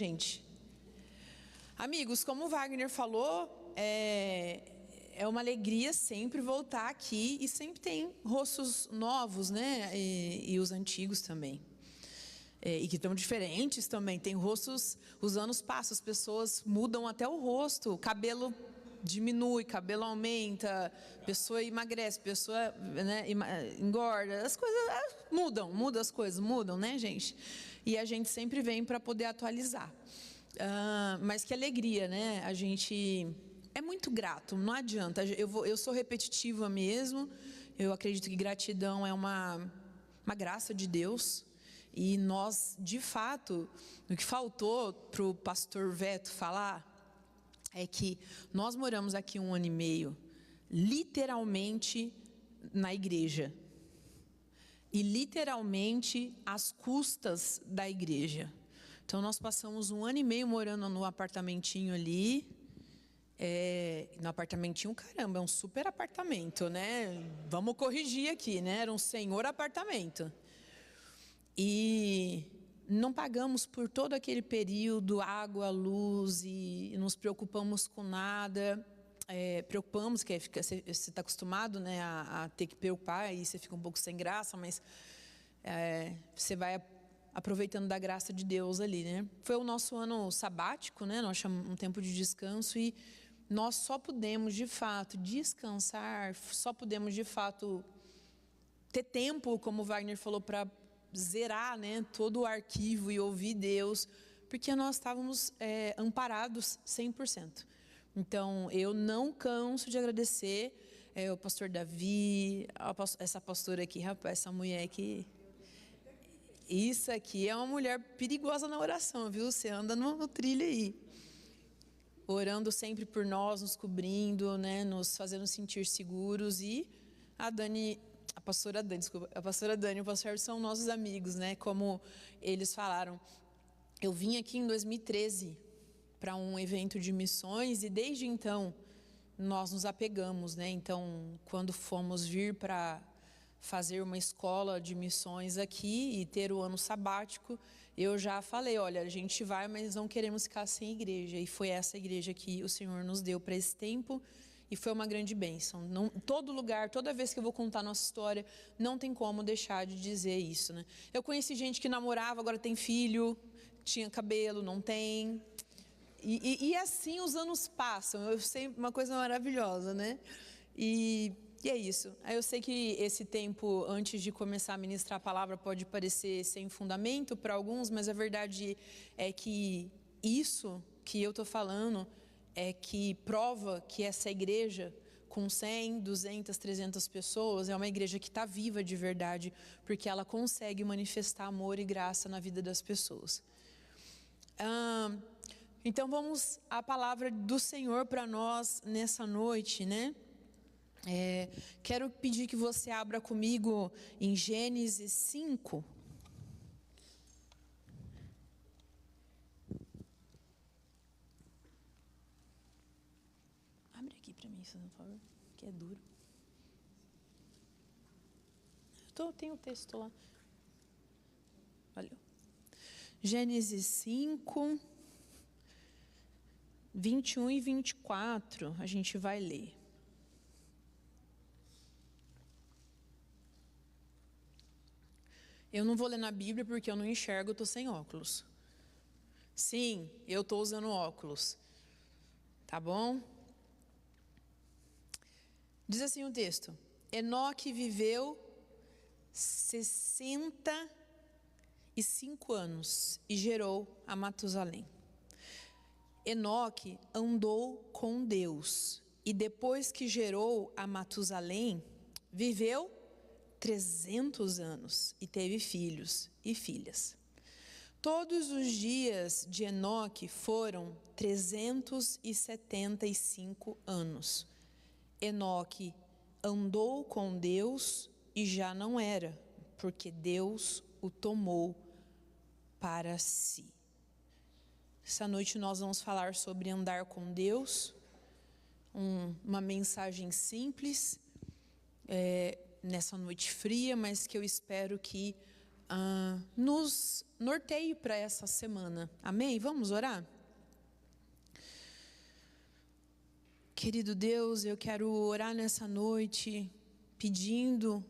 Gente, amigos, como o Wagner falou, é uma alegria sempre voltar aqui e sempre tem rostos novos, né? E os antigos também. E que estão diferentes também. Tem rostos, os anos passam, as pessoas mudam até o rosto, o cabelo diminui, cabelo aumenta, pessoa emagrece, pessoa, né, engorda, as coisas mudam as coisas, né, gente? E a gente sempre vem para poder atualizar. Mas que alegria, né? A gente é muito grato, não adianta. Eu sou repetitiva mesmo, eu acredito que gratidão é uma graça de Deus. E nós, de fato, o que faltou para o pastor Veto falar é que nós moramos aqui 1 ano e meio, literalmente na igreja. E literalmente às custas da igreja. Então nós passamos 1 ano e meio morando no apartamentinho ali. No apartamentinho, caramba, é um super apartamento, né? Vamos corrigir aqui, né? Era um senhor apartamento. E não pagamos por todo aquele período água, luz e nos preocupamos com nada. Preocupamos, que você está acostumado, né, a ter que preocupar e você fica um pouco sem graça, mas você vai aproveitando da graça de Deus ali, né? Foi o nosso ano sabático, né? Nós chamamos um tempo de descanso e nós só pudemos de fato descansar, só pudemos de fato ter tempo, como o Wagner falou, para zerar, né, todo o arquivo e ouvir Deus, porque nós estávamos amparados 100%. Então, eu não canso de agradecer o pastor Davi, essa pastora aqui, rapaz, essa mulher aqui. Isso aqui é uma mulher perigosa na oração, viu? Você anda no trilho aí. Orando sempre por nós, nos cobrindo, né, nos fazendo sentir seguros. E a pastora Dani e o pastor são nossos amigos, né? Como eles falaram. Eu vim aqui em 2013 para um evento de missões e desde então nós nos apegamos, né? Então, quando fomos vir para fazer uma escola de missões aqui e ter o ano sabático, eu já falei, olha, a gente vai, mas não queremos ficar sem igreja. E foi essa igreja que o Senhor nos deu para esse tempo. E foi uma grande bênção. Todo lugar, toda vez que eu vou contar nossa história, não tem como deixar de dizer isso, né? Eu conheci gente que namorava, agora tem filho, tinha cabelo, não tem. E assim os anos passam. Eu sei uma coisa maravilhosa, né? E é isso. Eu sei que esse tempo, antes de começar a ministrar a palavra, pode parecer sem fundamento para alguns, mas a verdade é que isso que eu estou falando é que prova que essa igreja, com 100, 200, 300 pessoas, é uma igreja que está viva de verdade, porque ela consegue manifestar amor e graça na vida das pessoas. Então vamos à palavra do Senhor para nós nessa noite, né? Quero pedir que você abra comigo em Gênesis 5. Abre aqui para mim, por favor, que é duro. Tem o texto lá. Valeu. Gênesis 5, 21 e 24, a gente vai ler. Eu não vou ler na Bíblia porque eu não enxergo, eu estou sem óculos. Sim, eu estou usando óculos. Tá bom? Diz assim o texto: Enoque viveu 65 anos e gerou a Matusalém. Enoque andou com Deus e depois que gerou a Matusalém, viveu 300 anos e teve filhos e filhas. Todos os dias de Enoque foram 375 anos. Enoque andou com Deus e já não era, porque Deus o tomou para si. Essa noite nós vamos falar sobre andar com Deus, uma mensagem simples, nessa noite fria, mas que eu espero que nos norteie para essa semana. Amém? Vamos orar? Querido Deus, eu quero orar nessa noite, pedindo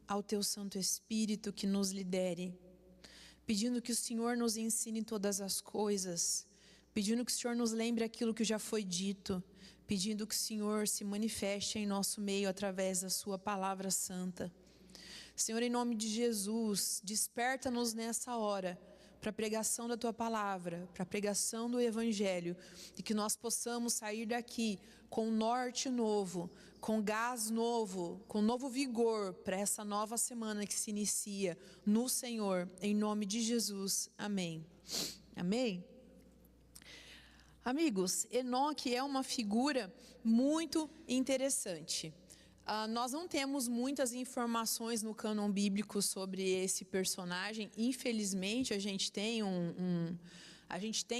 ao Teu Santo Espírito que nos lidere, pedindo que o Senhor nos ensine todas as coisas, pedindo que o Senhor nos lembre aquilo que já foi dito, pedindo que o Senhor se manifeste em nosso meio através da Sua palavra santa. Senhor, em nome de Jesus, desperta-nos nessa hora para a pregação da Tua palavra, para a pregação do Evangelho, e que nós possamos sair daqui com norte novo, com gás novo, com novo vigor para essa nova semana que se inicia no Senhor, em nome de Jesus. Amém. Amém? Amigos, Enoque é uma figura muito interessante. Nós não temos muitas informações no cânon bíblico sobre esse personagem. Infelizmente, a gente tem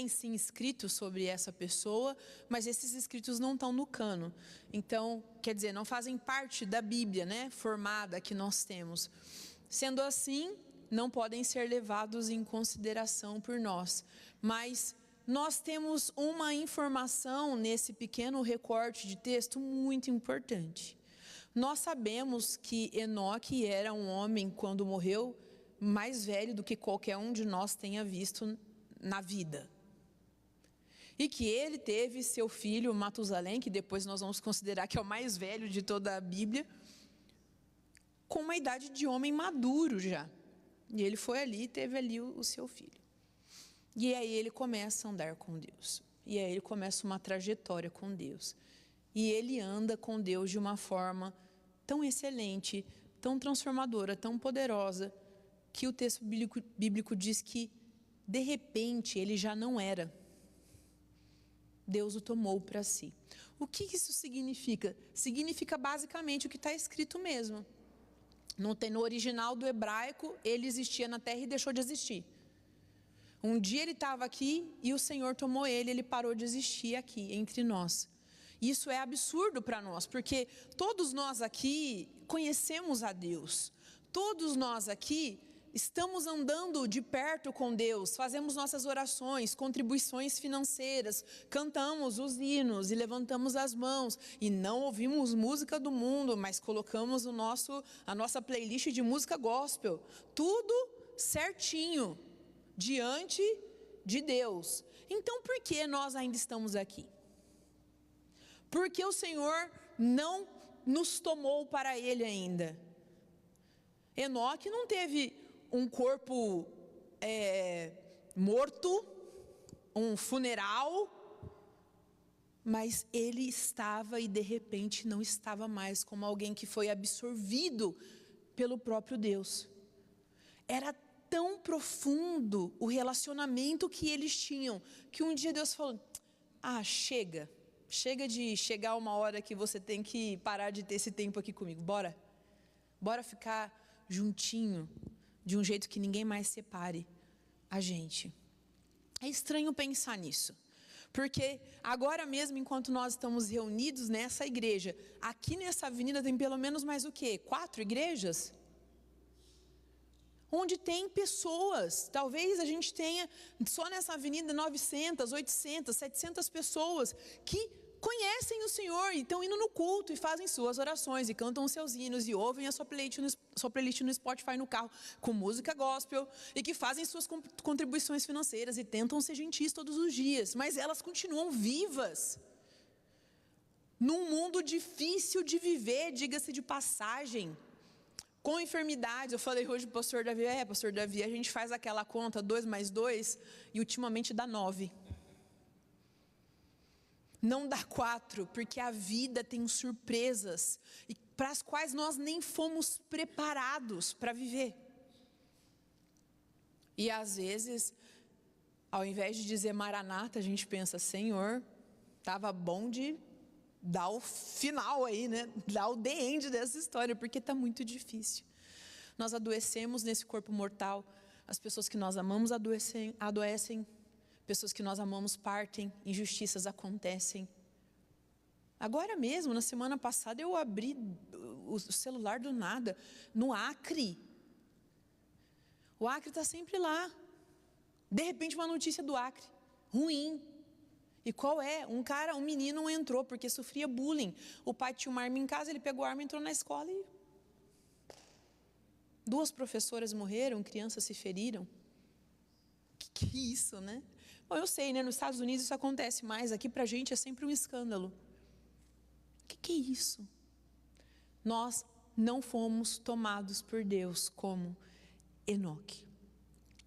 sim escritos sobre essa pessoa, mas esses escritos não estão no cânon. Então, quer dizer, não fazem parte da Bíblia, né, formada que nós temos. Sendo assim, não podem ser levados em consideração por nós. Mas nós temos uma informação nesse pequeno recorte de texto muito importante. Nós sabemos que Enoque era um homem, quando morreu, mais velho do que qualquer um de nós tenha visto na vida. E que ele teve seu filho Matusalém, que depois nós vamos considerar que é o mais velho de toda a Bíblia, com uma idade de homem maduro já. E ele foi ali e teve ali o seu filho. E aí ele começa a andar com Deus. E aí ele começa uma trajetória com Deus. E ele anda com Deus de uma forma tão excelente, tão transformadora, tão poderosa, que o texto bíblico diz que, de repente, ele já não era. Deus o tomou para si. O que isso significa? Significa basicamente o que está escrito mesmo. No original do hebraico, ele existia na terra e deixou de existir. Um dia ele estava aqui e o Senhor tomou ele parou de existir aqui, entre nós. Isso é absurdo para nós, porque todos nós aqui conhecemos a Deus. Todos nós aqui estamos andando de perto com Deus, fazemos nossas orações, contribuições financeiras, cantamos os hinos e levantamos as mãos. E não ouvimos música do mundo, mas colocamos a nossa playlist de música gospel. Tudo certinho, diante de Deus. Então, por que nós ainda estamos aqui? Porque o Senhor não nos tomou para Ele ainda. Enoque não teve um corpo morto, um funeral, mas ele estava e de repente não estava mais, como alguém que foi absorvido pelo próprio Deus. Era tão profundo o relacionamento que eles tinham, que um dia Deus falou: chega de chegar uma hora que você tem que parar de ter esse tempo aqui comigo, bora ficar juntinho, de um jeito que ninguém mais separe a gente. É estranho pensar nisso, porque agora mesmo, enquanto nós estamos reunidos nessa igreja, aqui nessa avenida tem pelo menos mais o quê? 4 igrejas? Onde tem pessoas, talvez a gente tenha só nessa avenida 900, 800, 700 pessoas que conhecem o Senhor e estão indo no culto e fazem suas orações e cantam os seus hinos e ouvem a sua playlist no Spotify no carro com música gospel e que fazem suas contribuições financeiras e tentam ser gentis todos os dias, mas elas continuam vivas num mundo difícil de viver, diga-se de passagem, com enfermidades. Eu falei hoje para o pastor Davi, pastor Davi, a gente faz aquela conta 2 mais 2 e ultimamente dá 9. Não dá 4, porque a vida tem surpresas para as quais nós nem fomos preparados para viver. E às vezes, ao invés de dizer Maranata, a gente pensa: Senhor, estava bom de dar o final aí, né? Dar o the end dessa história, porque está muito difícil. Nós adoecemos nesse corpo mortal, as pessoas que nós amamos adoecem, pessoas que nós amamos partem, injustiças acontecem. Agora mesmo, na semana passada, eu abri o celular do nada, no Acre. O Acre está sempre lá. De repente uma notícia do Acre, ruim. E qual é? Um menino entrou porque sofria bullying. O pai tinha uma arma em casa, ele pegou a arma, entrou na escola e 2 professoras morreram, crianças se feriram. Que é isso, né? Bom, eu sei, né? Nos Estados Unidos isso acontece mais, aqui pra gente é sempre um escândalo. Que é isso? Nós não fomos tomados por Deus como Enoque.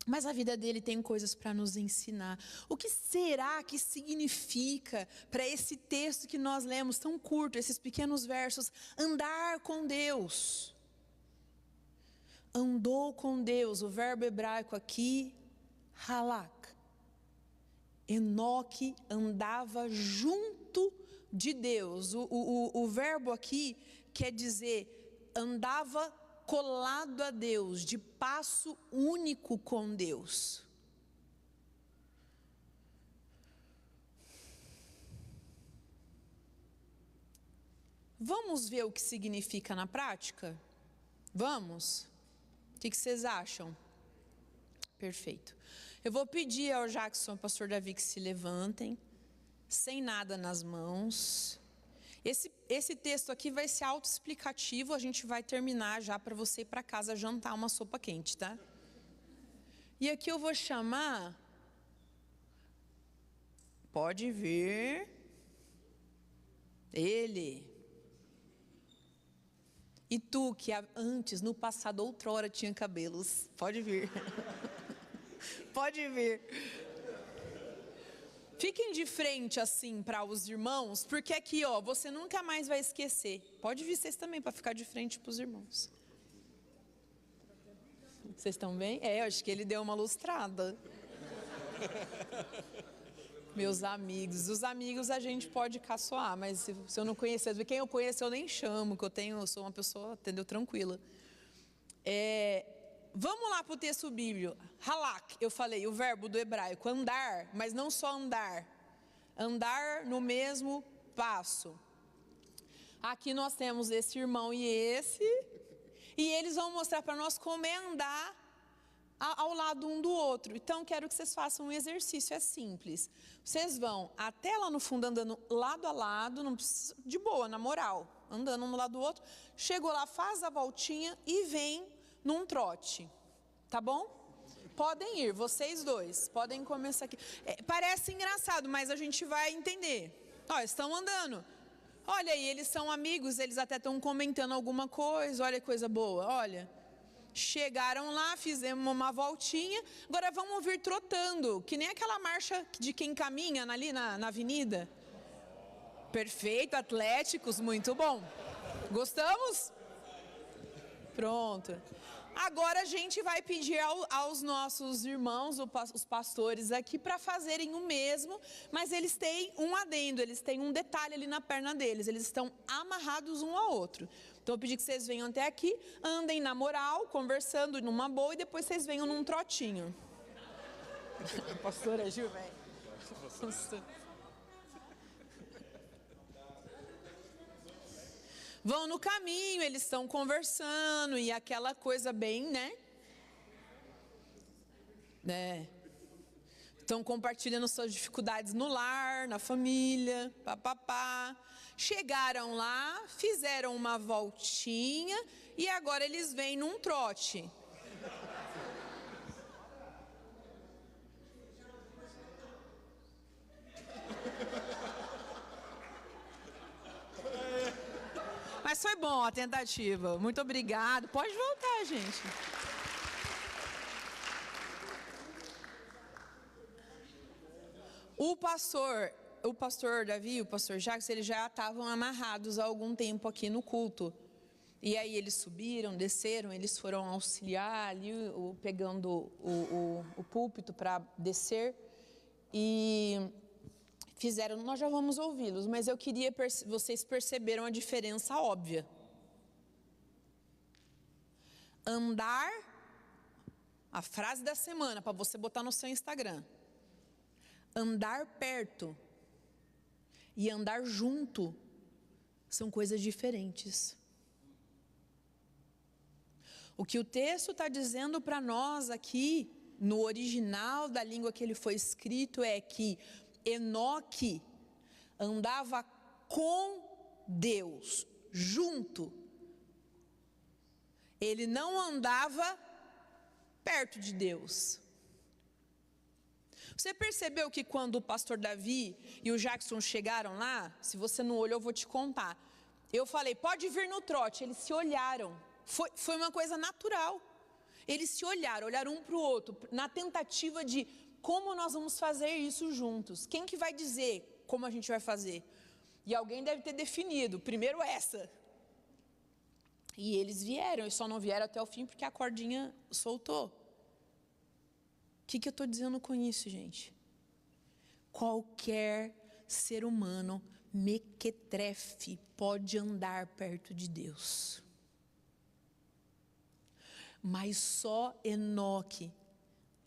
Mas a vida dele tem coisas para nos ensinar. O que será que significa para esse texto que nós lemos, tão curto, esses pequenos versos, andar com Deus? Andou com Deus, o verbo hebraico aqui, halak. Enoque andava junto de Deus. O verbo aqui quer dizer, andava colado a Deus, de passo único com Deus. Vamos ver o que significa na prática? Vamos? O que vocês acham? Perfeito. Eu vou pedir ao Jackson e ao pastor Davi que se levantem, sem nada nas mãos. Esse texto aqui vai ser autoexplicativo, a gente vai terminar já para você ir para casa jantar uma sopa quente, tá? E aqui eu vou chamar, pode vir, ele. E tu que antes, no passado, outrora tinha cabelos, pode vir. Pode vir. Fiquem de frente assim para os irmãos, porque aqui, ó, você nunca mais vai esquecer. Pode vir vocês também para ficar de frente para os irmãos. Vocês estão bem? Eu acho que ele deu uma lustrada. Meus amigos, os amigos a gente pode caçoar, mas se eu não conhecer, quem eu conheço eu nem chamo, que eu sou uma pessoa, entendeu, tranquila. Vamos lá para o texto bíblico. Halak, eu falei, o verbo do hebraico, andar, mas não só andar. Andar no mesmo passo. Aqui nós temos esse irmão e esse. E eles vão mostrar para nós como é andar ao lado um do outro. Então, quero que vocês façam um exercício, é simples. Vocês vão até lá no fundo, andando lado a lado, não precisa, de boa, na moral. Andando um lado do outro. Chegou lá, faz a voltinha e vem num trote, tá bom? Podem ir, vocês dois, podem começar aqui. Parece engraçado, mas a gente vai entender. Ó, estão andando. Olha aí, eles são amigos, eles até estão comentando alguma coisa, olha que coisa boa, olha. Chegaram lá, fizemos uma voltinha, agora vamos vir trotando, que nem aquela marcha de quem caminha ali na avenida. Perfeito, atléticos, muito bom. Gostamos? Pronto. Agora a gente vai pedir aos nossos irmãos, os pastores aqui, para fazerem o mesmo, mas eles têm um adendo, eles têm um detalhe ali na perna deles, eles estão amarrados um ao outro. Então eu pedi que vocês venham até aqui, andem na moral, conversando numa boa, e depois vocês venham num trotinho. Pastora Gil, velho. Vão no caminho, eles estão conversando e aquela coisa bem, né? Estão compartilhando suas dificuldades no lar, na família, papapá. Chegaram lá, fizeram uma voltinha e agora eles vêm num trote. Mas foi bom a tentativa. Muito obrigado. Pode voltar, gente. O pastor Davi e o pastor Jacques, eles já estavam amarrados há algum tempo aqui no culto. E aí eles subiram, desceram, eles foram auxiliar ali, pegando o púlpito para descer. E fizeram, nós já vamos ouvi-los, mas eu queria, vocês perceberam a diferença óbvia. Andar, a frase da semana, para você botar no seu Instagram. Andar perto e andar junto são coisas diferentes. O que o texto está dizendo para nós aqui, no original da língua que ele foi escrito, é que Enoque andava com Deus, junto. Ele não andava perto de Deus. Você percebeu que quando o pastor Davi e o Jackson chegaram lá, se você não olhou, eu vou te contar. Eu falei, pode vir no trote. Eles se olharam. Foi uma coisa natural. Eles se olharam um para o outro, na tentativa de como nós vamos fazer isso juntos. Quem que vai dizer como a gente vai fazer? E alguém deve ter definido, primeiro essa. E eles vieram, e só não vieram até o fim porque a cordinha soltou. O que eu estou dizendo com isso, gente? Qualquer ser humano mequetrefe pode andar perto de Deus. Mas só Enoque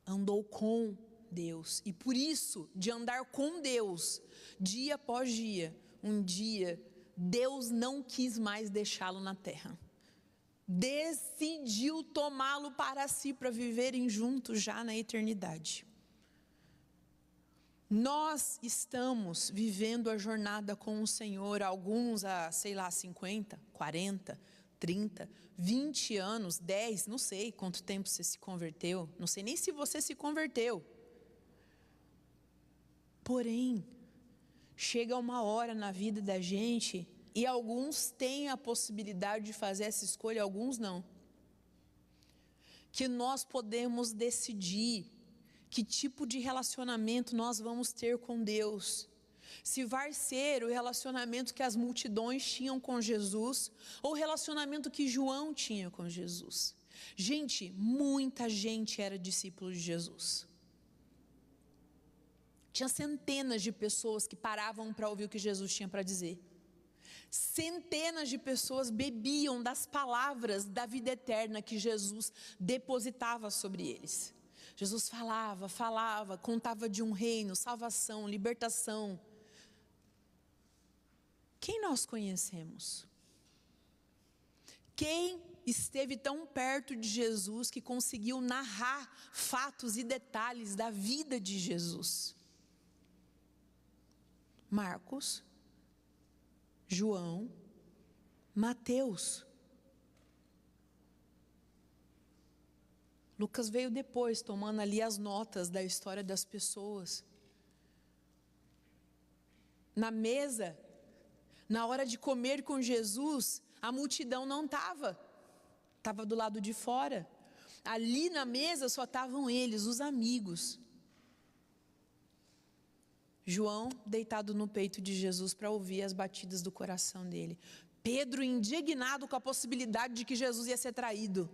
andou com Deus. E por isso, de andar com Deus, dia após dia, um dia, Deus não quis mais deixá-lo na terra. Decidiu tomá-lo para si, para viverem juntos já na eternidade. Nós estamos vivendo a jornada com o Senhor, alguns há, 50, 40, 30, 20 anos, 10, não sei quanto tempo você se converteu, não sei nem se você se converteu. Porém, chega uma hora na vida da gente, e alguns têm a possibilidade de fazer essa escolha, alguns não. Que nós podemos decidir que tipo de relacionamento nós vamos ter com Deus. Se vai ser o relacionamento que as multidões tinham com Jesus, ou o relacionamento que João tinha com Jesus. Gente, muita gente era discípulo de Jesus. Tinha centenas de pessoas que paravam para ouvir o que Jesus tinha para dizer. Centenas de pessoas bebiam das palavras da vida eterna que Jesus depositava sobre eles. Jesus falava, contava de um reino, salvação, libertação. Quem nós conhecemos? Quem esteve tão perto de Jesus que conseguiu narrar fatos e detalhes da vida de Jesus? Marcos, João, Mateus. Lucas veio depois, tomando ali as notas da história das pessoas. Na mesa, na hora de comer com Jesus, a multidão não estava do lado de fora. Ali na mesa só estavam eles, os amigos. João deitado no peito de Jesus para ouvir as batidas do coração dele. Pedro indignado com a possibilidade de que Jesus ia ser traído.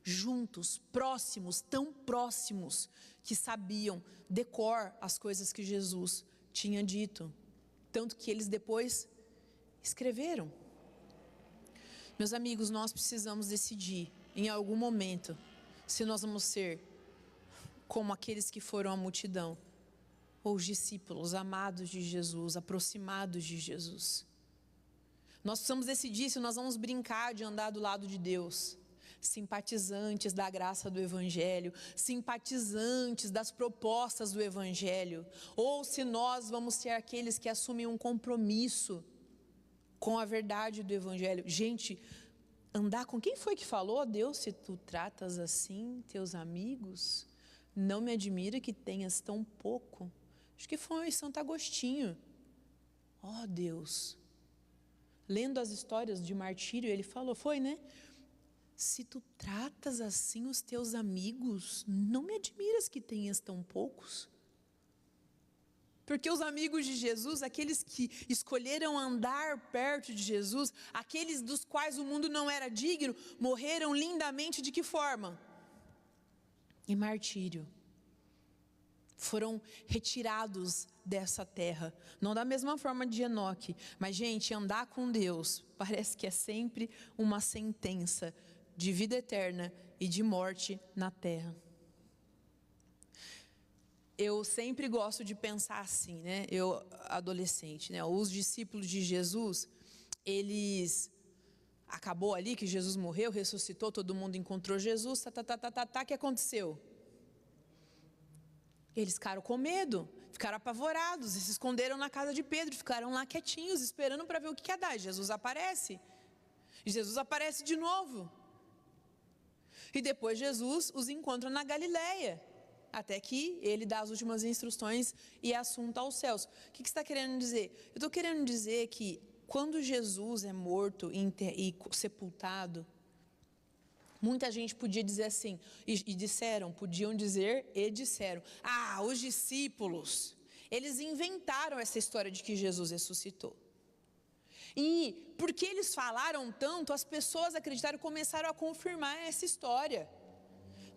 Juntos, próximos, tão próximos, que sabiam de cor as coisas que Jesus tinha dito. Tanto que eles depois escreveram. Meus amigos, nós precisamos decidir em algum momento se nós vamos ser como aqueles que foram à multidão, ou os discípulos amados de Jesus, aproximados de Jesus. Nós precisamos decidir se nós vamos brincar de andar do lado de Deus, simpatizantes da graça do Evangelho, simpatizantes das propostas do Evangelho, ou se nós vamos ser aqueles que assumem um compromisso com a verdade do Evangelho. Gente, andar com quem foi que falou? Deus, se tu tratas assim teus amigos, não me admira que tenhas tão pouco. Acho que foi Santo Agostinho. Ó Deus, lendo as histórias de martírio, ele falou, foi, né? Se tu tratas assim os teus amigos, não me admiras que tenhas tão poucos. Porque os amigos de Jesus, aqueles que escolheram andar perto de Jesus, aqueles dos quais o mundo não era digno, morreram lindamente de que forma? Em martírio. Foram retirados dessa terra, não da mesma forma de Enoque, mas gente, andar com Deus parece que é sempre uma sentença de vida eterna e de morte na terra. Eu sempre gosto de pensar assim, né? Eu, adolescente, né? Os discípulos de Jesus, eles acabou ali, que Jesus morreu, ressuscitou, todo mundo encontrou Jesus, o que aconteceu? Eles ficaram com medo, ficaram apavorados, e se esconderam na casa de Pedro, ficaram lá quietinhos, esperando para ver o que ia dar. Jesus aparece, e Jesus aparece de novo. E depois Jesus os encontra na Galileia, até que ele dá as últimas instruções e é assunto aos céus. O que você está querendo dizer? Eu estou querendo dizer que quando Jesus é morto e sepultado, muita gente podia dizer assim, podiam dizer e disseram, os discípulos, eles inventaram essa história de que Jesus ressuscitou. E porque eles falaram tanto, as pessoas acreditaram e começaram a confirmar essa história.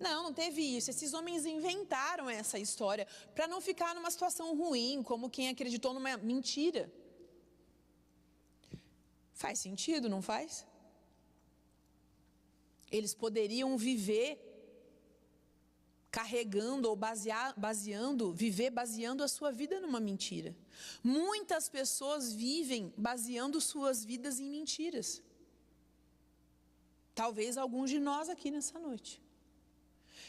Não teve isso, esses homens inventaram essa história para não ficar numa situação ruim, como quem acreditou numa mentira. Faz sentido, não faz? Eles poderiam viver carregando ou baseando a sua vida numa mentira. Muitas pessoas vivem baseando suas vidas em mentiras. Talvez alguns de nós aqui nessa noite.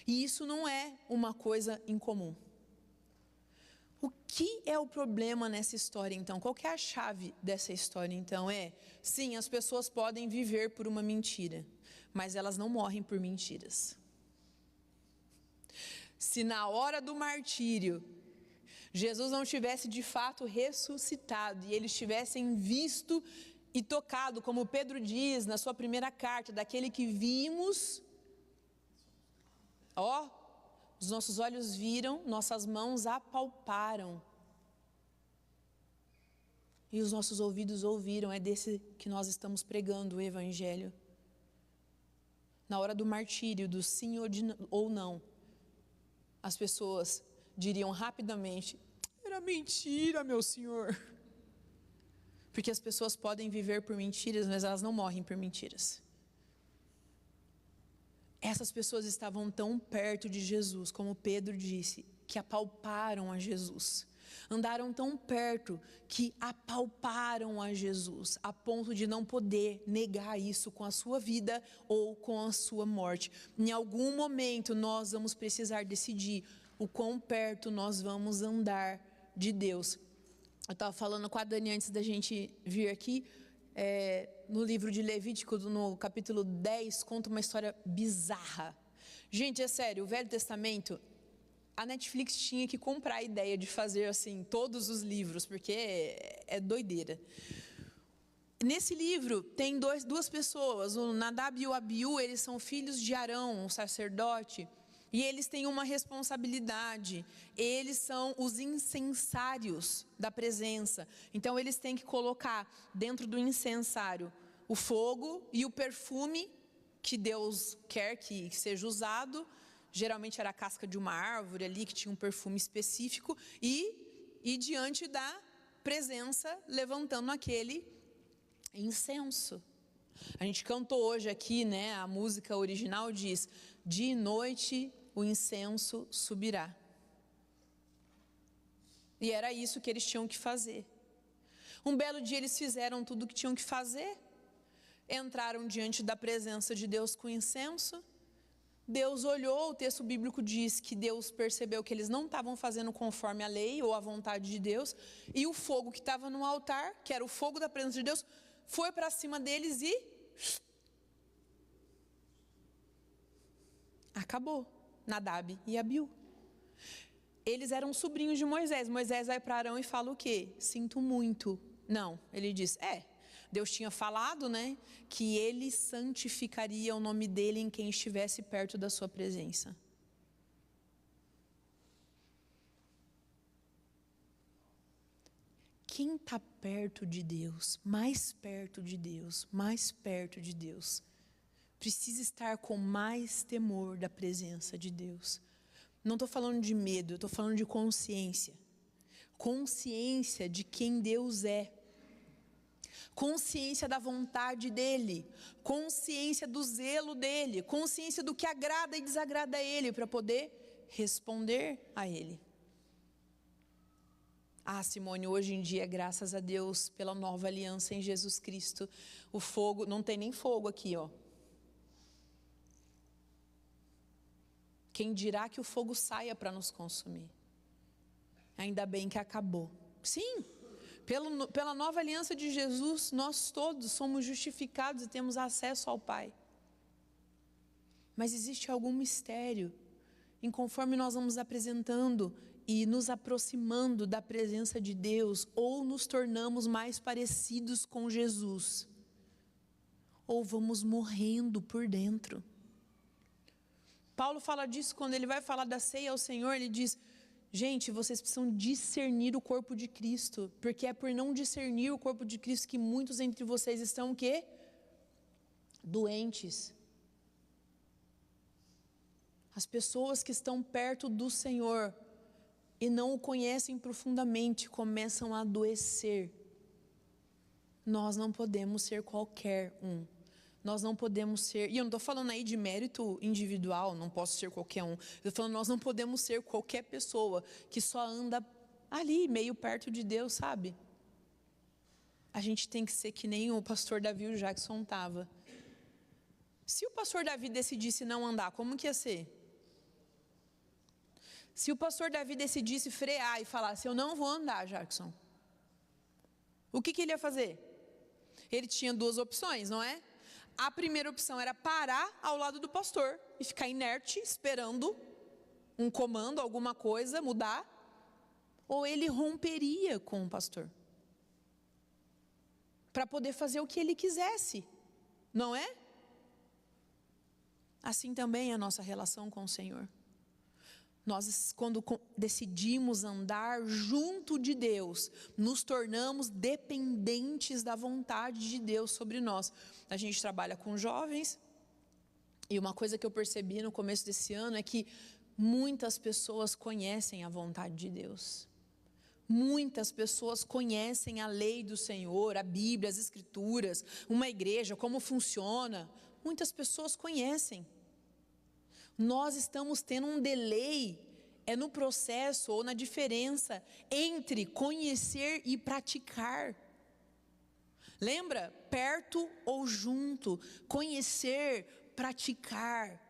E isso não é uma coisa incomum. O que é o problema nessa história, então? Qual que é a chave dessa história, então? Sim, as pessoas podem viver por uma mentira, mas elas não morrem por mentiras. Se na hora do martírio, Jesus não tivesse de fato ressuscitado e eles tivessem visto e tocado, como Pedro diz na sua primeira carta, daquele que vimos, os nossos olhos viram, nossas mãos apalparam e os nossos ouvidos ouviram, é desse que nós estamos pregando o Evangelho. Na hora do martírio, do sim ou não, as pessoas diriam rapidamente, era mentira, meu Senhor. Porque as pessoas podem viver por mentiras, mas elas não morrem por mentiras. Essas pessoas estavam tão perto de Jesus, como Pedro disse, que apalparam a Jesus. Andaram tão perto que apalparam a Jesus, a ponto de não poder negar isso com a sua vida ou com a sua morte. Em algum momento nós vamos precisar decidir o quão perto nós vamos andar de Deus. Eu estava falando com a Dani antes da gente vir aqui, no livro de Levítico, no capítulo 10, conta uma história bizarra. Gente, é sério, o Velho Testamento, a Netflix tinha que comprar a ideia de fazer assim todos os livros, porque é doideira. Nesse livro tem duas pessoas, o Nadab e o Abiú, eles são filhos de Arão, um sacerdote, e eles têm uma responsabilidade, eles são os incensários da presença. Então eles têm que colocar dentro do incensário o fogo e o perfume que Deus quer que seja usado. Geralmente era a casca de uma árvore ali que tinha um perfume específico, e diante da presença levantando aquele incenso. A gente cantou hoje aqui, né? A música original diz: de noite o incenso subirá. E era isso que eles tinham que fazer. Um belo dia eles fizeram tudo o que tinham que fazer, entraram diante da presença de Deus com incenso. Deus olhou, o texto bíblico diz que Deus percebeu que eles não estavam fazendo conforme a lei ou a vontade de Deus, e o fogo que estava no altar, que era o fogo da presença de Deus, foi para cima deles e acabou. Nadab e Abiú. Eles eram sobrinhos de Moisés. Moisés vai para Arão e fala o quê? Sinto muito. Não, ele diz, Deus tinha falado, né, que ele santificaria o nome dele em quem estivesse perto da sua presença. Quem está perto de Deus, mais perto de Deus, precisa estar com mais temor da presença de Deus. Não estou falando de medo, eu estou falando de consciência. Consciência de quem Deus é. Consciência da vontade dEle. Consciência do zelo dEle. Consciência do que agrada e desagrada a Ele, para poder responder a Ele. Ah, Simone, hoje em dia, graças a Deus, pela nova aliança em Jesus Cristo, o fogo, não tem nem fogo aqui, ó. Quem dirá que o fogo saia para nos consumir? Ainda bem que acabou. Sim, pela nova aliança de Jesus, nós todos somos justificados e temos acesso ao Pai. Mas existe algum mistério, em conforme nós vamos apresentando e nos aproximando da presença de Deus, ou nos tornamos mais parecidos com Jesus, ou vamos morrendo por dentro. Paulo fala disso quando ele vai falar da ceia ao Senhor, ele diz: gente, vocês precisam discernir o corpo de Cristo, porque é por não discernir o corpo de Cristo que muitos entre vocês estão o quê? Doentes. As pessoas que estão perto do Senhor e não o conhecem profundamente começam a adoecer. Nós não podemos ser qualquer um. Nós não podemos ser, e eu não estou falando aí de mérito individual, não posso ser qualquer um. Eu estou falando, nós não podemos ser qualquer pessoa que só anda ali, meio perto de Deus, sabe? A gente tem que ser que nem o pastor Davi e o Jackson estava. Se o pastor Davi decidisse não andar, como que ia ser? Se o pastor Davi decidisse frear e falasse: eu não vou andar, Jackson, o que ele ia fazer? Ele tinha duas opções, não é? A primeira opção era parar ao lado do pastor e ficar inerte, esperando um comando, alguma coisa mudar, ou ele romperia com o pastor para poder fazer o que ele quisesse, não é? Assim também é a nossa relação com o Senhor. Nós, quando decidimos andar junto de Deus, nos tornamos dependentes da vontade de Deus sobre nós. A gente trabalha com jovens, e uma coisa que eu percebi no começo desse ano é que muitas pessoas conhecem a vontade de Deus. Muitas pessoas conhecem a lei do Senhor, a Bíblia, as Escrituras, uma igreja, como funciona. Muitas pessoas conhecem. Nós estamos tendo um delay, no processo ou na diferença entre conhecer e praticar. Lembra? Perto ou junto, conhecer, praticar.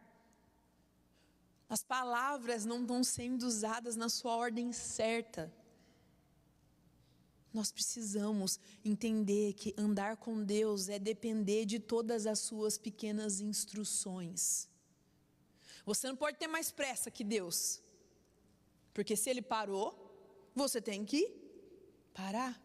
As palavras não estão sendo usadas na sua ordem certa. Nós precisamos entender que andar com Deus é depender de todas as suas pequenas instruções. Você não pode ter mais pressa que Deus, porque se Ele parou, você tem que parar.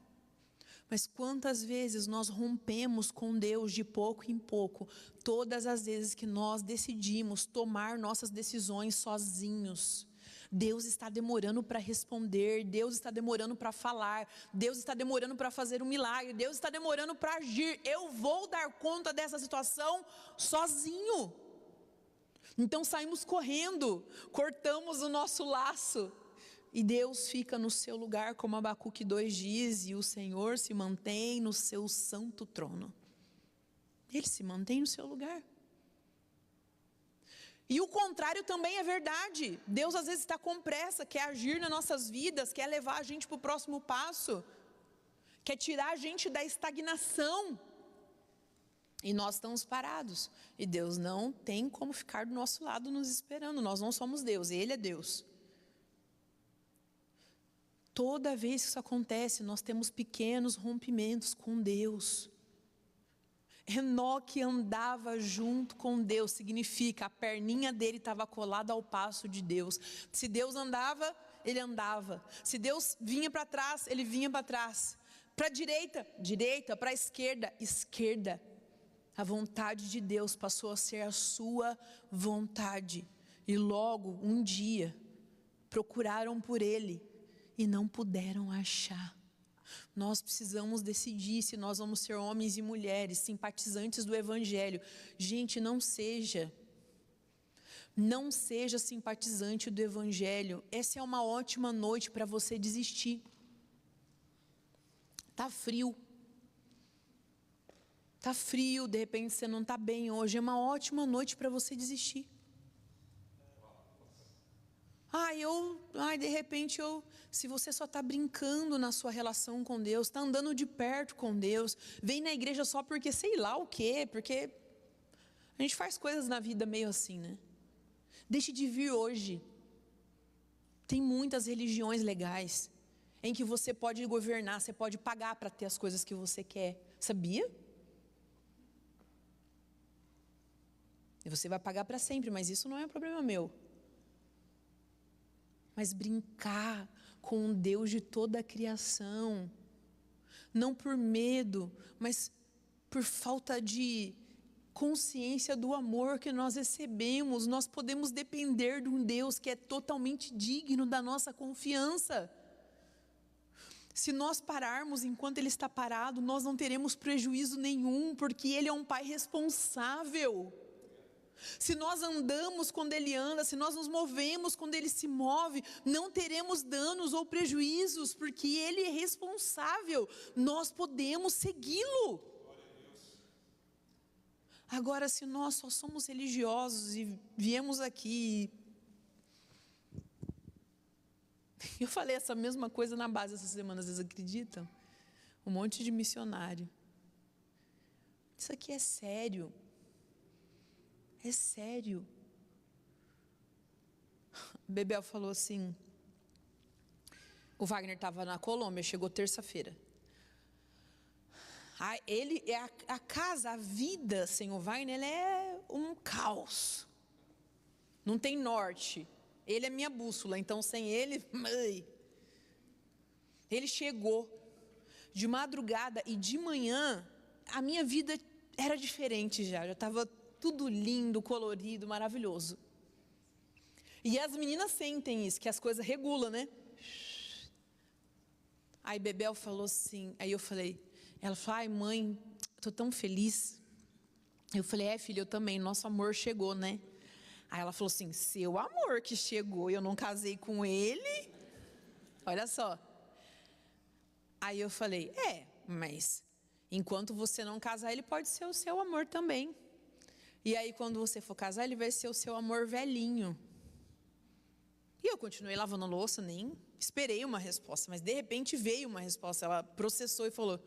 Mas quantas vezes nós rompemos com Deus de pouco em pouco, todas as vezes que nós decidimos tomar nossas decisões sozinhos. Deus está demorando para responder, Deus está demorando para falar, Deus está demorando para fazer um milagre, Deus está demorando para agir. Eu vou dar conta dessa situação sozinho. Então saímos correndo, cortamos o nosso laço, e Deus fica no seu lugar, como Abacuque 2 diz, e o Senhor se mantém no seu santo trono. Ele se mantém no seu lugar. E o contrário também é verdade. Deus às vezes está com pressa, quer agir nas nossas vidas, quer levar a gente para o próximo passo, quer tirar a gente da estagnação. E nós estamos parados, e Deus não tem como ficar do nosso lado nos esperando. Nós não somos Deus, Ele é Deus. Toda vez que isso acontece, nós temos pequenos rompimentos com Deus. Enoque andava junto com Deus, significa a perninha dele estava colada ao passo de Deus. Se Deus andava, ele andava. Se Deus vinha para trás, ele vinha para trás. Para a direita, direita, para a esquerda, esquerda. A vontade de Deus passou a ser a sua vontade. E logo, um dia, procuraram por Ele e não puderam achar. Nós precisamos decidir se nós vamos ser homens e mulheres, simpatizantes do Evangelho. Gente, não seja simpatizante do Evangelho. Essa é uma ótima noite para você desistir. Está frio. Está frio, de repente você não está bem hoje. É uma ótima noite para você desistir. De repente se você só está brincando na sua relação com Deus, está andando de perto com Deus, vem na igreja só porque sei lá o quê, porque a gente faz coisas na vida meio assim, né? Deixe de vir hoje. Tem muitas religiões legais, em que você pode governar, você pode pagar para ter as coisas que você quer, sabia? E você vai pagar para sempre, mas isso não é um problema meu. Mas brincar com o Deus de toda a criação, não por medo, mas por falta de consciência do amor que nós recebemos, nós podemos depender de um Deus que é totalmente digno da nossa confiança. Se nós pararmos enquanto Ele está parado, nós não teremos prejuízo nenhum, porque Ele é um Pai responsável. Se nós andamos quando Ele anda, se nós nos movemos quando Ele se move, não teremos danos ou prejuízos, porque Ele é responsável, nós podemos segui-lo. Agora, se nós só somos religiosos e viemos aqui, eu falei essa mesma coisa na base essa semana, vocês acreditam? Um monte de missionário. Isso aqui é sério. É sério. Bebel falou assim, o Wagner estava na Colômbia, chegou terça-feira. Ele é a casa, a vida sem o Wagner, ela é um caos. Não tem norte. Ele é minha bússola, então sem ele, ele chegou de madrugada e de manhã, a minha vida era diferente já estava tudo lindo, colorido, maravilhoso. E as meninas sentem isso, que as coisas regulam, né? Aí Bebel falou assim, aí eu falei, ela falou, mãe, estou tão feliz. Eu falei, filha, eu também, nosso amor chegou, né? Aí ela falou assim, seu amor que chegou, eu não casei com ele? Olha só. Aí eu falei, mas enquanto você não casar, ele pode ser o seu amor também. E aí quando você for casar, ele vai ser o seu amor velhinho. E eu continuei lavando louça, nem esperei uma resposta, mas de repente veio uma resposta. Ela processou e falou,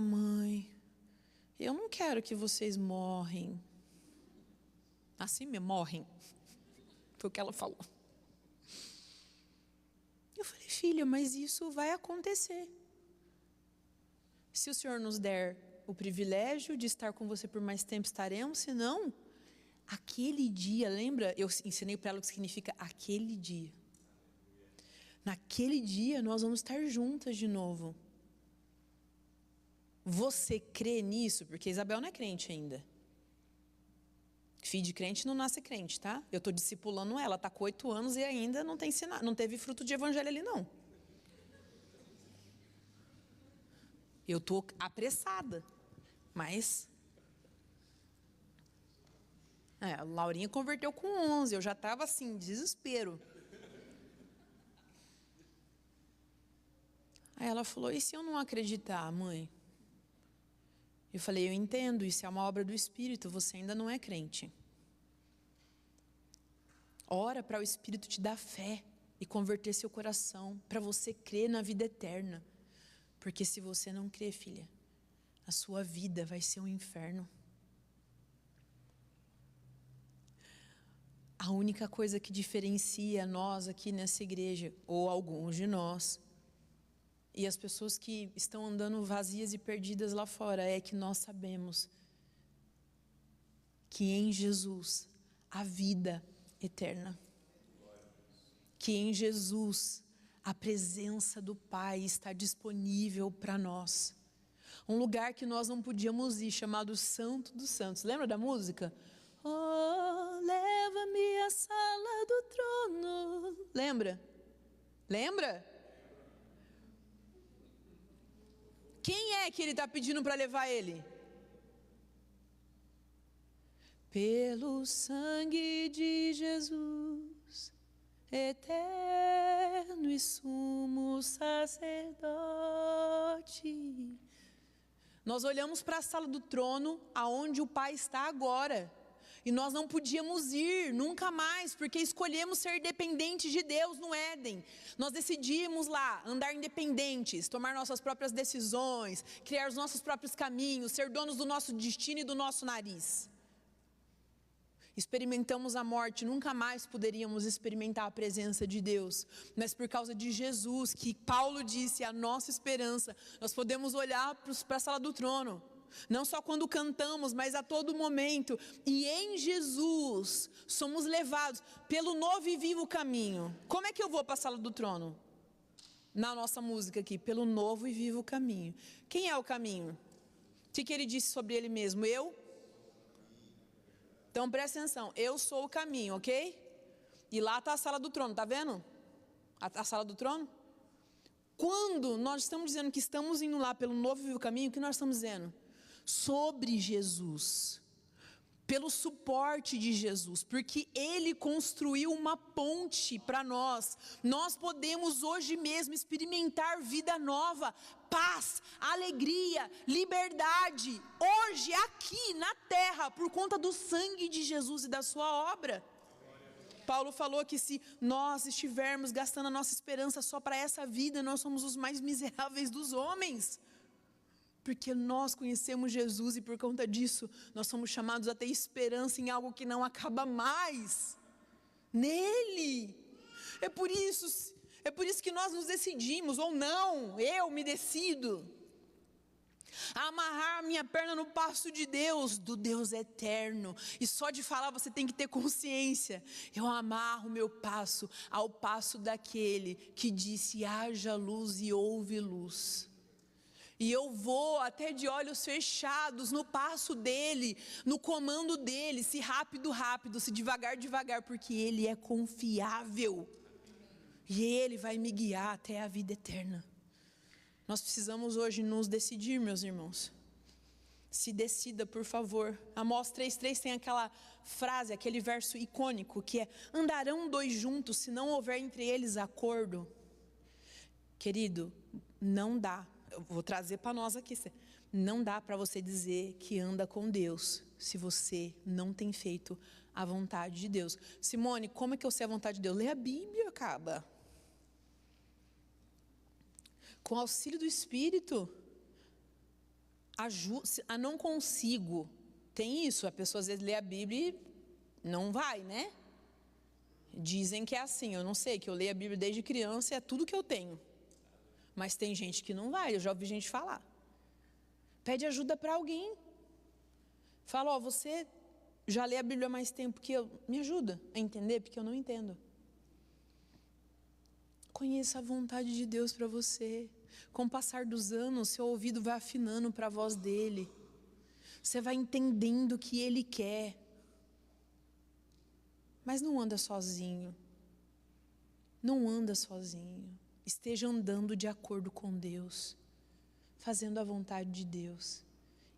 mãe, eu não quero que vocês morrem. Assim mesmo, morrem. Foi o que ela falou. Eu falei, filha, mas isso vai acontecer. Se o Senhor nos der o privilégio de estar com você por mais tempo, estaremos. Se não, aquele dia, lembra? Eu ensinei para ela o que significa aquele dia. Naquele dia, nós vamos estar juntas de novo. Você crê nisso? Porque Isabel não é crente ainda. Filho de crente não nasce crente, tá? Eu estou discipulando ela, está com 8 anos e ainda não tem ensinado, não teve fruto de evangelho ali, não. Eu estou apressada, mas... a Laurinha converteu com 11, eu já estava assim, desespero. Aí ela falou, e se eu não acreditar, mãe? Eu falei, eu entendo, isso é uma obra do Espírito, você ainda não é crente. Ora para o Espírito te dar fé e converter seu coração, para você crer na vida eterna. Porque se você não crer, filha, a sua vida vai ser um inferno. A única coisa que diferencia nós aqui nessa igreja, ou alguns de nós, e as pessoas que estão andando vazias e perdidas lá fora, é que nós sabemos que em Jesus há vida eterna. Que em Jesus a presença do Pai está disponível para nós. Um lugar que nós não podíamos ir, chamado Santo dos Santos. Lembra da música? Oh, leva-me à sala do trono. Lembra? Lembra? Quem é que ele está pedindo para levar ele? Pelo sangue de Jesus, eterno e sumo sacerdote. Nós olhamos para a sala do trono, aonde o Pai está agora. E nós não podíamos ir nunca mais, porque escolhemos ser dependentes de Deus no Éden. Nós decidimos lá andar independentes, tomar nossas próprias decisões, criar os nossos próprios caminhos, ser donos do nosso destino e do nosso nariz. Experimentamos a morte, nunca mais poderíamos experimentar a presença de Deus. Mas por causa de Jesus, que Paulo disse, a nossa esperança, nós podemos olhar para a sala do trono. Não só quando cantamos, mas a todo momento. E em Jesus, somos levados pelo novo e vivo caminho. Como é que eu vou para a sala do trono? Na nossa música aqui, pelo novo e vivo caminho. Quem é o caminho? O que ele disse sobre ele mesmo? Então presta atenção, eu sou o caminho, ok? E lá está a sala do trono, tá vendo? A sala do trono. Quando nós estamos dizendo que estamos indo lá pelo novo e vivo caminho, o que nós estamos dizendo? Sobre Jesus. Pelo suporte de Jesus, porque Ele construiu uma ponte para nós. Nós podemos hoje mesmo experimentar vida nova, paz, alegria, liberdade, hoje, aqui na terra, por conta do sangue de Jesus e da sua obra. Paulo falou que se nós estivermos gastando a nossa esperança só para essa vida, nós somos os mais miseráveis dos homens. Porque nós conhecemos Jesus e por conta disso, nós somos chamados a ter esperança em algo que não acaba mais. Nele. É por isso que nós nos decidimos, ou não, eu me decido, a amarrar a minha perna no passo de Deus, do Deus eterno. E só de falar você tem que ter consciência. Eu amarro meu passo ao passo daquele que disse, haja luz e houve luz. E eu vou até de olhos fechados no passo dele, no comando dele, se rápido, rápido, se devagar, devagar, porque ele é confiável. E ele vai me guiar até a vida eterna. Nós precisamos hoje nos decidir, meus irmãos. Se decida, por favor. Amós 3:3 tem aquela frase, aquele verso icônico, que é, andarão dois juntos se não houver entre eles acordo. Querido, não dá. Eu vou trazer para nós aqui. Não dá para você dizer que anda com Deus se você não tem feito a vontade de Deus. Simone, como é que eu sei a vontade de Deus? Lê a Bíblia, acaba. Com o auxílio do Espírito. Não consigo. Tem isso, a pessoa às vezes lê a Bíblia e não vai, né? Dizem que é assim, eu não sei, que eu leio a Bíblia desde criança e é tudo que eu tenho. Mas tem gente que não vai, eu já ouvi gente falar. Pede ajuda para alguém. Fala, você já lê a Bíblia há mais tempo que eu. Me ajuda a entender, porque eu não entendo. Conheça a vontade de Deus para você. Com o passar dos anos, seu ouvido vai afinando para a voz dele. Você vai entendendo o que ele quer. Mas não anda sozinho. Não anda sozinho. Esteja andando de acordo com Deus, fazendo a vontade de Deus.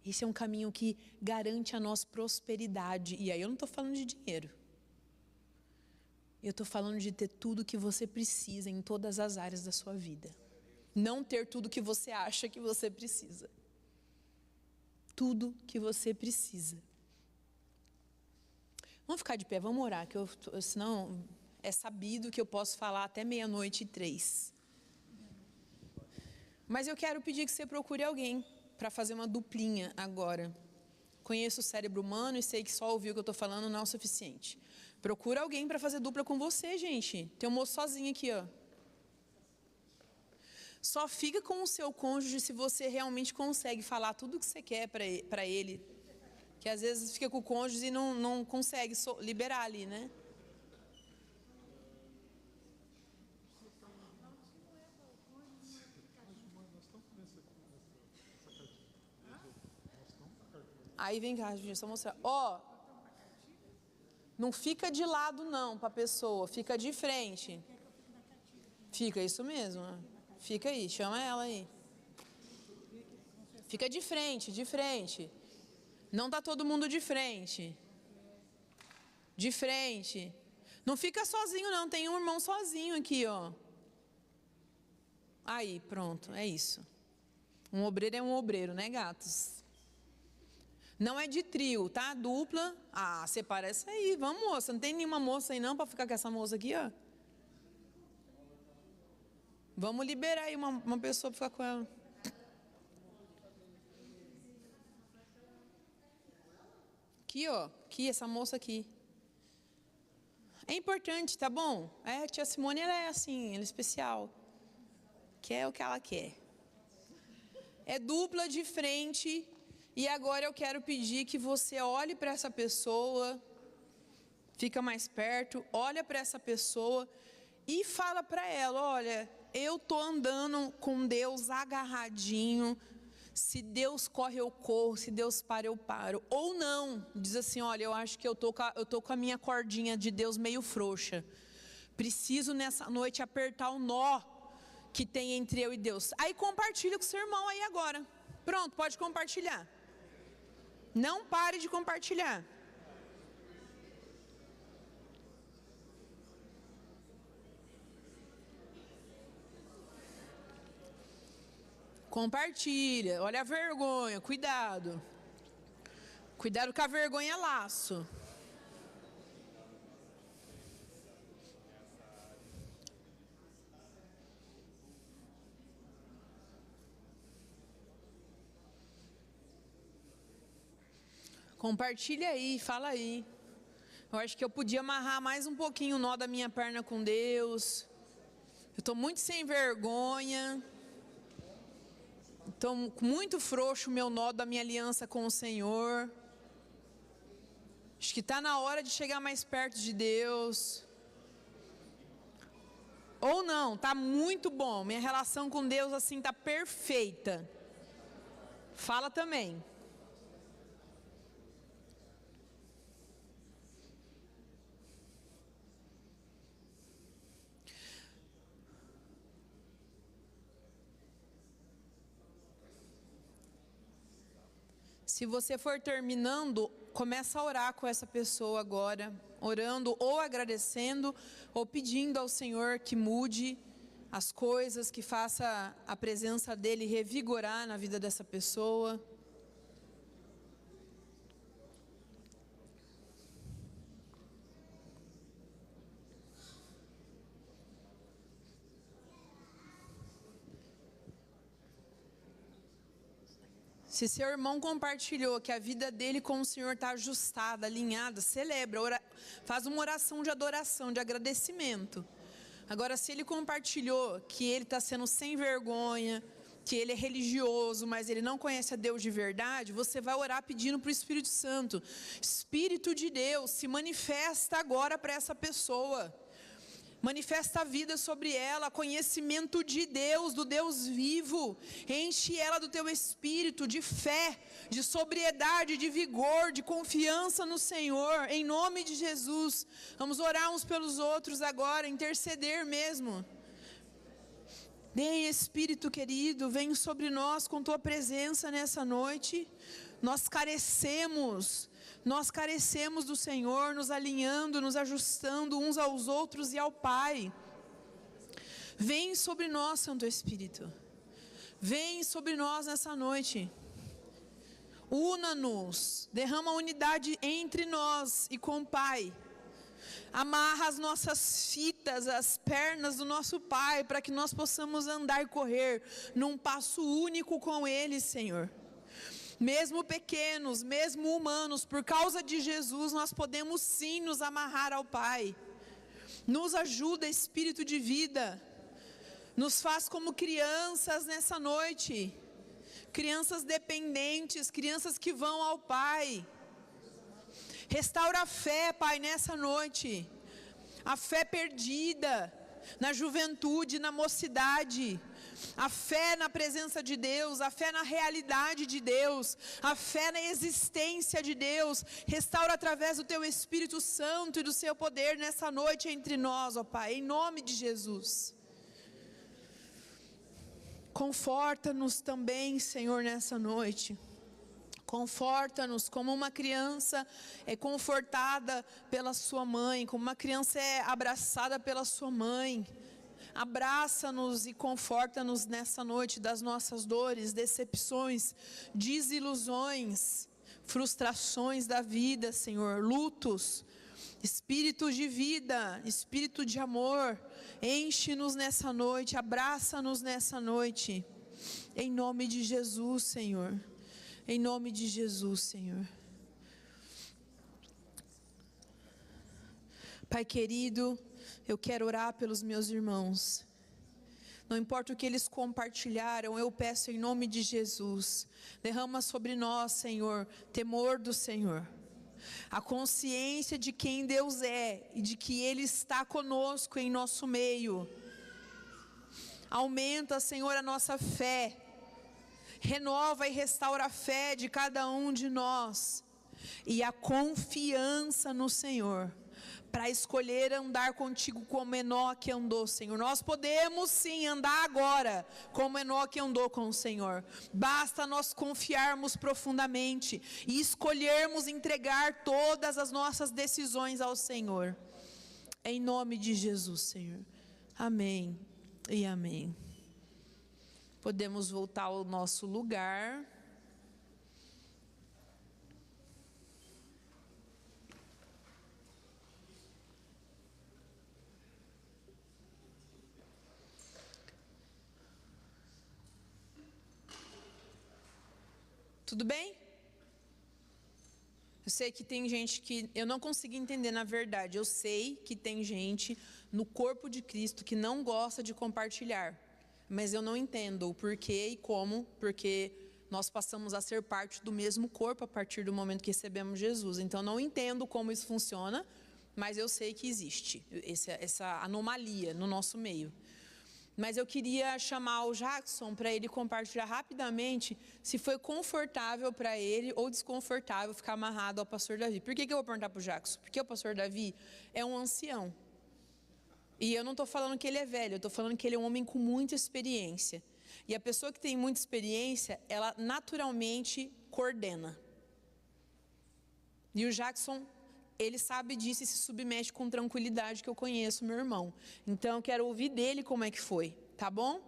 Esse é um caminho que garante a nós prosperidade. E aí eu não estou falando de dinheiro. Eu estou falando de ter tudo que você precisa em todas as áreas da sua vida. Não ter tudo que você acha que você precisa. Tudo que você precisa. Vamos ficar de pé, vamos orar, senão é sabido que eu posso falar até 00:03. Mas eu quero pedir que você procure alguém para fazer uma duplinha agora. Conheço o cérebro humano e sei que só ouvir o que eu estou falando não é o suficiente. Procura alguém para fazer dupla com você, gente. Tem um moço sozinho aqui, ó. Só fica com o seu cônjuge se você realmente consegue falar tudo o que você quer para ele. Que às vezes fica com o cônjuge e não consegue liberar ali, né? Aí vem cá, deixa eu só mostrar. Ó, não fica de lado não para a pessoa, fica de frente. Fica, isso mesmo. Fica aí, chama ela aí. Fica de frente, de frente. Não tá todo mundo de frente. De frente. Não fica sozinho não, tem um irmão sozinho aqui, ó. Aí, pronto, é isso. Um obreiro é um obreiro, né, gatos? Não é de trio, tá? Dupla. Ah, separa essa aí. Vamos, moça. Não tem nenhuma moça aí não para ficar com essa moça aqui, ó. Vamos liberar aí uma pessoa para ficar com ela. Aqui, ó. Aqui, essa moça aqui. É importante, tá bom? A tia Simone, ela é assim, ela é especial. Quer o que ela quer. É dupla de frente. E agora eu quero pedir que você olhe para essa pessoa. Fica mais perto. Olha para essa pessoa. E fala para ela, olha, eu tô andando com Deus agarradinho. Se Deus corre, eu corro. Se Deus para, eu paro. Ou não. Diz assim, olha, eu acho que eu tô com a minha cordinha de Deus meio frouxa. Preciso nessa noite apertar o nó que tem entre eu e Deus. Aí compartilha com o seu irmão aí agora. Pronto, pode compartilhar. Não pare de compartilhar. Compartilha. Olha a vergonha, cuidado. Cuidado com a vergonha laço. Compartilha aí, fala aí. Eu acho que eu podia amarrar mais um pouquinho o nó da minha perna com Deus. Eu estou muito sem vergonha. Estou muito frouxo o meu nó da minha aliança com o Senhor. Acho que está na hora de chegar mais perto de Deus. Ou não, está muito bom. Minha relação com Deus assim está perfeita. Fala também. Se você for terminando, começa a orar com essa pessoa agora, orando ou agradecendo ou pedindo ao Senhor que mude as coisas, que faça a presença dele revigorar na vida dessa pessoa. Se seu irmão compartilhou que a vida dele com o Senhor está ajustada, alinhada, celebra, faz uma oração de adoração, de agradecimento. Agora, se ele compartilhou que ele está sendo sem vergonha, que ele é religioso, mas ele não conhece a Deus de verdade, você vai orar pedindo para o Espírito Santo. Espírito de Deus, se manifesta agora para essa pessoa. Manifesta a vida sobre ela, conhecimento de Deus, do Deus vivo. Enche ela do teu espírito de fé, de sobriedade, de vigor, de confiança no Senhor, em nome de Jesus. Vamos orar uns pelos outros agora, interceder mesmo. Vem, Espírito querido, vem sobre nós com tua presença nessa noite. Nós carecemos do Senhor, nos alinhando, nos ajustando uns aos outros e ao Pai. Vem sobre nós, Santo Espírito. Vem sobre nós nessa noite. Una-nos, derrama unidade entre nós e com o Pai. Amarra as nossas fitas, as pernas do nosso Pai, para que nós possamos andar e correr num passo único com Ele, Senhor. Mesmo pequenos, mesmo humanos, por causa de Jesus, nós podemos sim nos amarrar ao Pai. Nos ajuda, Espírito de vida. Nos faz como crianças nessa noite. Crianças dependentes, crianças que vão ao Pai. Restaura a fé, Pai, nessa noite. A fé perdida na juventude, na mocidade. A fé na presença de Deus, a fé na realidade de Deus, a fé na existência de Deus. Restaura através do Teu Espírito Santo e do Seu poder nessa noite entre nós, ó Pai, em nome de Jesus. Conforta-nos também, Senhor, nessa noite. Conforta-nos como uma criança é confortada pela sua mãe, como uma criança é abraçada pela sua mãe. Abraça-nos e conforta-nos nessa noite das nossas dores, decepções, desilusões. frustrações da vida, Senhor, lutos, espíritos de vida, espírito de amor, enche-nos nessa noite, abraça-nos nessa noite, em nome de Jesus, Senhor, em nome de Jesus, Senhor. Pai querido, eu quero orar pelos meus irmãos. Não importa o que eles compartilharam, eu peço em nome de Jesus, derrama sobre nós, Senhor, temor do Senhor, a consciência de quem Deus é e de que Ele está conosco em nosso meio. Aumenta, Senhor, a nossa fé, renova e restaura a fé de cada um de nós e a confiança no Senhor, para escolher andar contigo como Enoque andou, Senhor. Nós podemos sim andar agora como Enoque andou com o Senhor. Basta nós confiarmos profundamente e escolhermos entregar todas as nossas decisões ao Senhor. Em nome de Jesus, Senhor. Amém e amém. Podemos voltar ao nosso lugar. Tudo bem? Eu sei que tem gente que eu não consegui entender, na verdade. Eu sei que tem gente no corpo de Cristo que não gosta de compartilhar, mas eu não entendo o porquê e como, porque nós passamos a ser parte do mesmo corpo a partir do momento que recebemos Jesus. Então, não entendo como isso funciona, mas eu sei que existe essa anomalia no nosso meio. Mas eu queria chamar o Jackson para ele compartilhar rapidamente se foi confortável para ele ou desconfortável ficar amarrado ao pastor Davi. Por que eu vou perguntar para o Jackson? Porque o pastor Davi é um ancião. E eu não estou falando que ele é velho, eu estou falando que ele é um homem com muita experiência. E a pessoa que tem muita experiência, ela naturalmente coordena. E o Jackson, ele sabe disso e se submete com tranquilidade, que eu conheço meu irmão. Então, eu quero ouvir dele como é que foi, tá bom?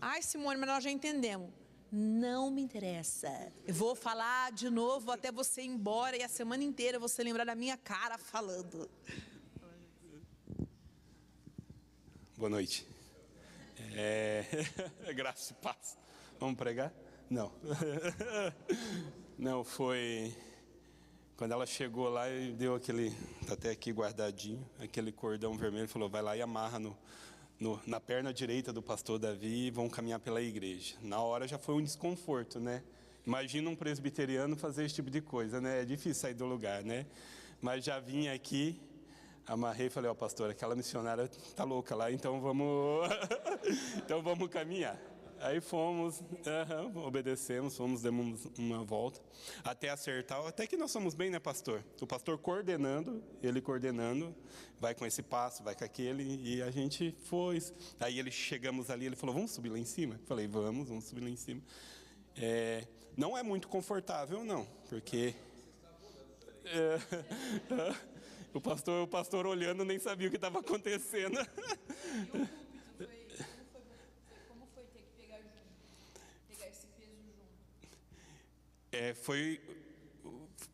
Ai, Simone, mas nós já entendemos. Não me interessa. Eu vou falar de novo até você ir embora e a semana inteira você lembrar da minha cara falando. Boa noite. Graça e paz. Vamos pregar? Não. Não, foi... Quando ela chegou lá e deu aquele, tá até aqui guardadinho, aquele cordão vermelho, falou, vai lá e amarra na perna direita do pastor Davi e vão caminhar pela igreja. Na hora já foi um desconforto, né? Imagina um presbiteriano fazer esse tipo de coisa, né? É difícil sair do lugar, né? Mas já vim aqui, amarrei e falei, ó, pastor, aquela missionária tá louca lá, então vamos, então vamos caminhar. Aí fomos, obedecemos, demos uma volta, até acertar, até que nós somos bem, né, pastor? O pastor coordenando, ele coordenando, vai com esse passo, vai com aquele, e a gente foi. Aí chegamos ali, ele falou, vamos subir lá em cima? Eu falei, vamos subir lá em cima. Não é muito confortável, não, porque... o pastor olhando nem sabia o que estava acontecendo.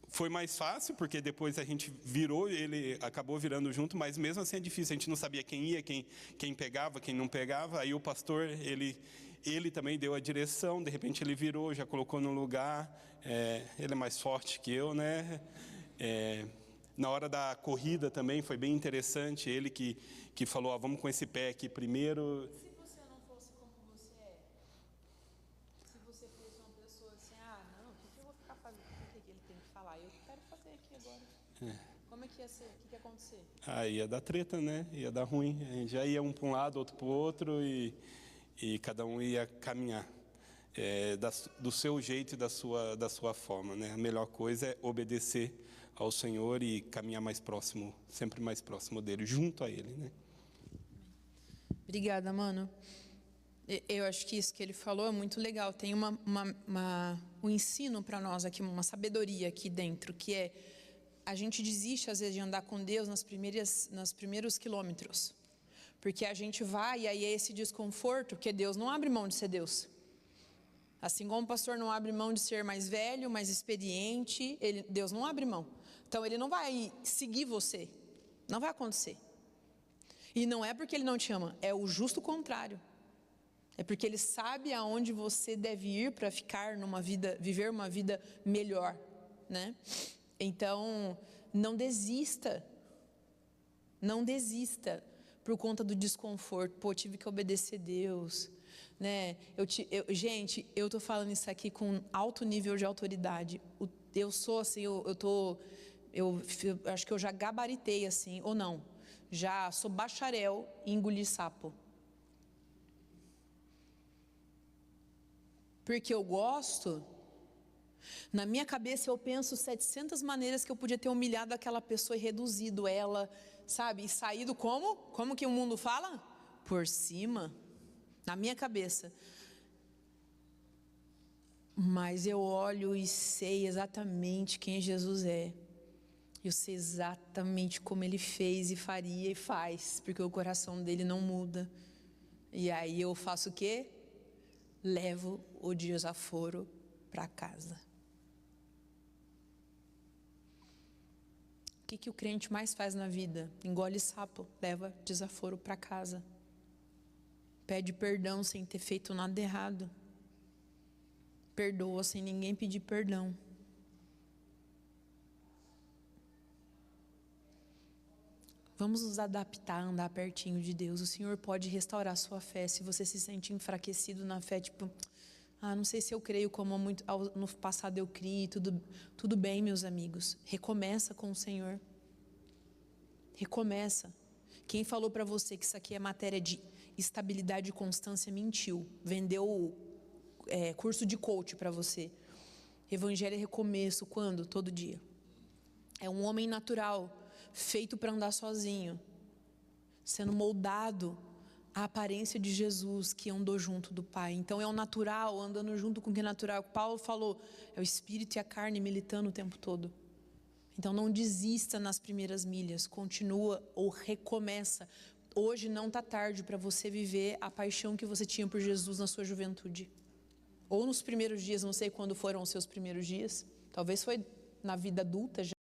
Foi mais fácil, porque depois a gente virou, ele acabou virando junto, mas mesmo assim é difícil, a gente não sabia quem ia, quem pegava, quem não pegava. Aí o pastor, ele também deu a direção, de repente ele virou, já colocou no lugar, ele é mais forte que eu, né? Na hora da corrida também foi bem interessante, ele que falou, vamos com esse pé aqui primeiro. Como é que ia ser? O que ia acontecer? Ia dar treta, né? Ia dar ruim. A gente já ia um para um lado, outro para o outro e cada um ia caminhar do seu jeito e da sua forma, né? A melhor coisa é obedecer ao Senhor e caminhar mais próximo, sempre mais próximo dele, junto a Ele, né? Obrigada, mano. Eu acho que isso que ele falou é muito legal. Tem um ensino para nós aqui, uma sabedoria aqui dentro, que é a gente desiste às vezes de andar com Deus nos primeiros quilômetros, porque a gente vai e aí é esse desconforto, porque Deus não abre mão de ser Deus. Assim como o pastor não abre mão de ser mais velho, mais experiente, Deus não abre mão. Então ele não vai seguir você. Não vai acontecer. E não é porque ele não te ama, é o justo contrário. É porque ele sabe aonde você deve ir para viver uma vida melhor, né? Então, não desista. Não desista por conta do desconforto. Pô, tive que obedecer Deus, né? Gente, eu tô falando isso aqui com alto nível de autoridade. Eu sou assim, eu acho que eu já gabaritei assim, ou não, já sou bacharel em engolir sapo. Porque eu gosto, na minha cabeça eu penso 700 maneiras que eu podia ter humilhado aquela pessoa e reduzido ela, sabe? E saído como? Como que o mundo fala? Por cima, na minha cabeça. Mas eu olho e sei exatamente quem Jesus é. Eu sei exatamente como ele fez e faria e faz, porque o coração dele não muda. E aí eu faço o quê? Levo o desaforo para casa. O que o crente mais faz na vida? Engole sapo, leva desaforo para casa. Pede perdão sem ter feito nada errado. Perdoa sem ninguém pedir perdão. Vamos nos adaptar a andar pertinho de Deus. O Senhor pode restaurar a sua fé. Se você se sente enfraquecido na fé, tipo, não sei se eu creio como no passado eu criei, tudo bem, meus amigos. Recomeça com o Senhor. Recomeça. Quem falou para você que isso aqui é matéria de estabilidade e constância mentiu. Vendeu curso de coach para você. Evangelho é recomeço. Quando? Todo dia. É um homem natural, feito para andar sozinho, sendo moldado à aparência de Jesus, que andou junto do Pai. Então é o natural, andando junto com o que é natural. Paulo falou, é o espírito e a carne militando o tempo todo. Então não desista nas primeiras milhas, continua ou recomeça. Hoje não está tarde para você viver a paixão que você tinha por Jesus na sua juventude. Ou nos primeiros dias, não sei quando foram os seus primeiros dias, talvez foi na vida adulta já.